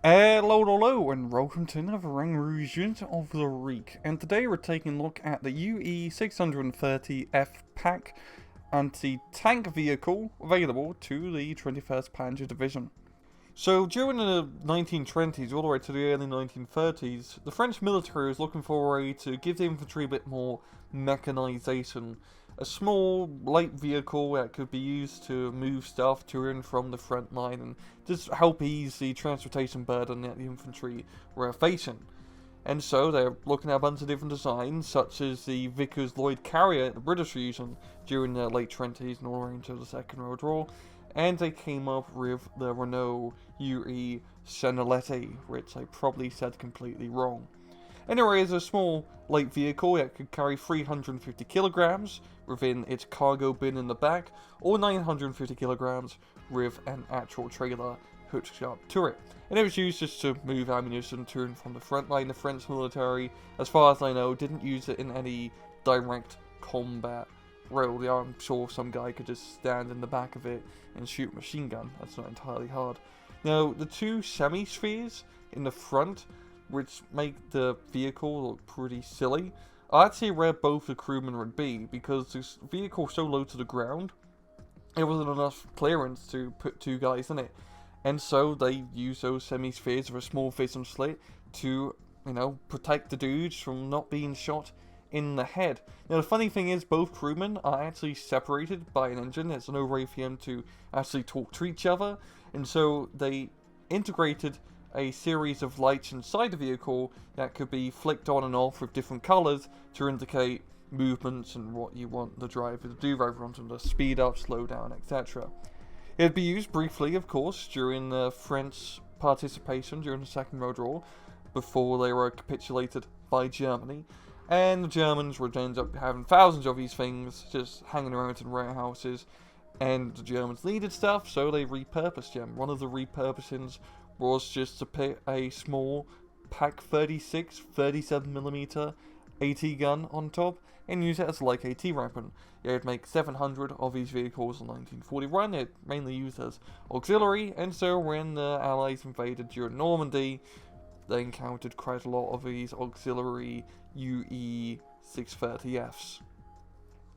Hello, and welcome to another Rang Rouge unit of the week. And today we're taking a look at the UE630F PAK anti-tank vehicle available to the 21st Panzer Division. So during the 1920s all the way to the early 1930s, the French military was looking for a way to give the infantry a bit more mechanization. A small, light vehicle that could be used to move stuff to and from the front line and just help ease the transportation burden that the infantry were facing. And so they're looking at a bunch of different designs, such as the Vickers Lloyd carrier that the British were using during the late 20s and all the way into the Second World War. And they came up with the Renault UE630, which I probably said completely wrong. Anyway, it's a small, light vehicle that could carry 350 kilograms within its cargo bin in the back, or 950 kilograms with an actual trailer hooked up to it. And it was used just to move ammunition to and from the front line. The French military, as far as I know, didn't use it in any direct combat role. Yeah, I'm sure some guy could just stand in the back of it and shoot a machine gun. That's not entirely hard. Now, the two semi-spheres in the front, which make the vehicle look pretty silly, I'd say where both the crewmen would be, because this vehicle so low to the ground, it wasn't enough clearance to put two guys in it. And so they use those semi-spheres with a small fission slit to, protect the dudes from not being shot in the head. Now the funny thing is, both crewmen are actually separated by an engine. There's no way for them to actually talk to each other, and so they integrated a series of lights inside the vehicle that could be flicked on and off with different colours to indicate movements and what you want the driver to do, whether you want them to speed up, slow down, etc. It would be used briefly, of course, during the French participation during the Second World War, before they were capitulated by Germany, and the Germans would end up having thousands of these things just hanging around in warehouses, and the Germans needed stuff, so they repurposed them. One of the repurposings was just to put a small PAK 36 37mm AT gun on top and use it as a light AT weapon. It would make 700 of these vehicles in 1941. It mainly used as auxiliary, and so when the Allies invaded during Normandy, they encountered quite a lot of these auxiliary UE630Fs.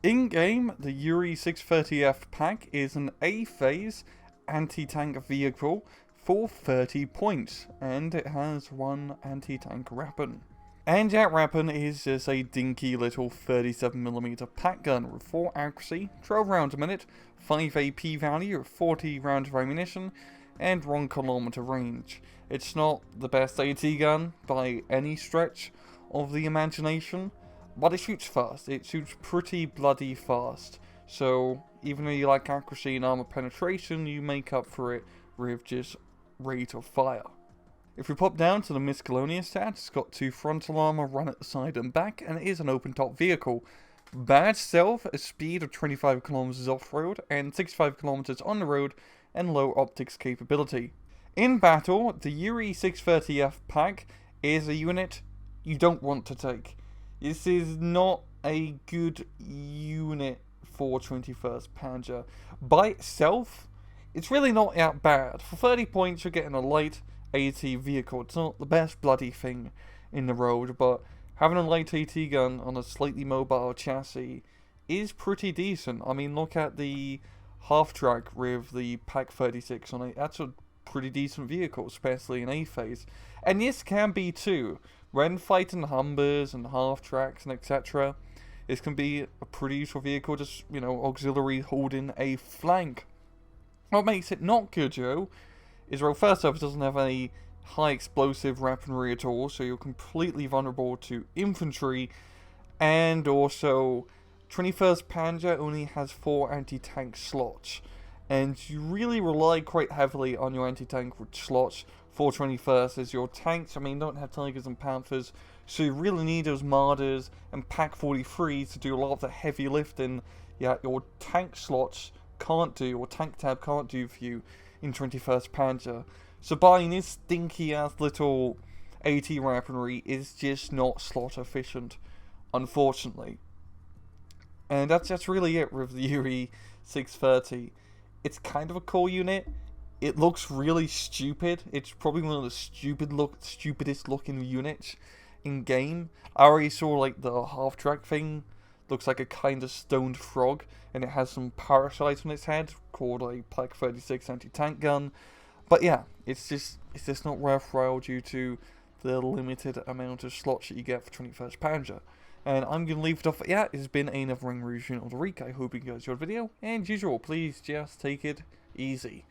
In-game, the UE630F PAK is an A-phase anti-tank vehicle for 30 points, and it has one anti-tank weapon. And that weapon is just a dinky little 37mm PAK gun with 4 accuracy, 12 rounds a minute, 5 AP value, 40 rounds of ammunition, and 1 kilometer range. It's not the best AT gun by any stretch of the imagination, but it shoots fast. It shoots pretty bloody fast. So even though you like accuracy and armor penetration, you make up for it with just rate of fire. If we pop down to the miscellaneous stats, it's got 2 frontal armor run at the side and back, and it is an open top vehicle. Bad stealth, a speed of 25 km off-road and 65 km on the road, and low optics capability. In battle, the UE630F PAK is a unit you don't want to take. This is not a good unit for 21st Panzer. By itself, it's really not that bad. For 30 points, you're getting a light AT vehicle. It's not the best bloody thing in the road, but having a light AT gun on a slightly mobile chassis is pretty decent. I mean, look at the half-track with the PAK 36 on it. That's a pretty decent vehicle, especially in A-phase. And this can be too. When fighting Humbers and half-tracks and etc., this can be a pretty useful vehicle, just, auxiliary holding a flank. What makes it not good, Joe, is, well, first off, it doesn't have any high explosive weaponry at all, so you're completely vulnerable to infantry, and also 21st Panzer only has 4 anti-tank slots, and you really rely quite heavily on your anti-tank slots for 21st, as your tanks, don't have Tigers and Panthers, so you really need those Marders and PAK 43s to do a lot of the heavy lifting. Yeah, your tank slots can't do, or tank tab can't do for you in 21st Panzer. So buying this stinky ass little AT weaponry is just not slot efficient, unfortunately. And that's really it with the UE630. It's kind of a cool unit. it looks really stupid. It's probably one of the stupidest looking units in game. I already saw like the half track thing. Looks like a kind of stoned frog, and it has some parasites on its head called a PAK 36 anti-tank gun. But yeah, it's just not worthwhile due to the limited amount of slots that you get for 21st Panzer. And I'm going to leave it off at that. It's been another Ring Rouge unit of the week. I hope you guys enjoyed the video. And as usual, please just take it easy.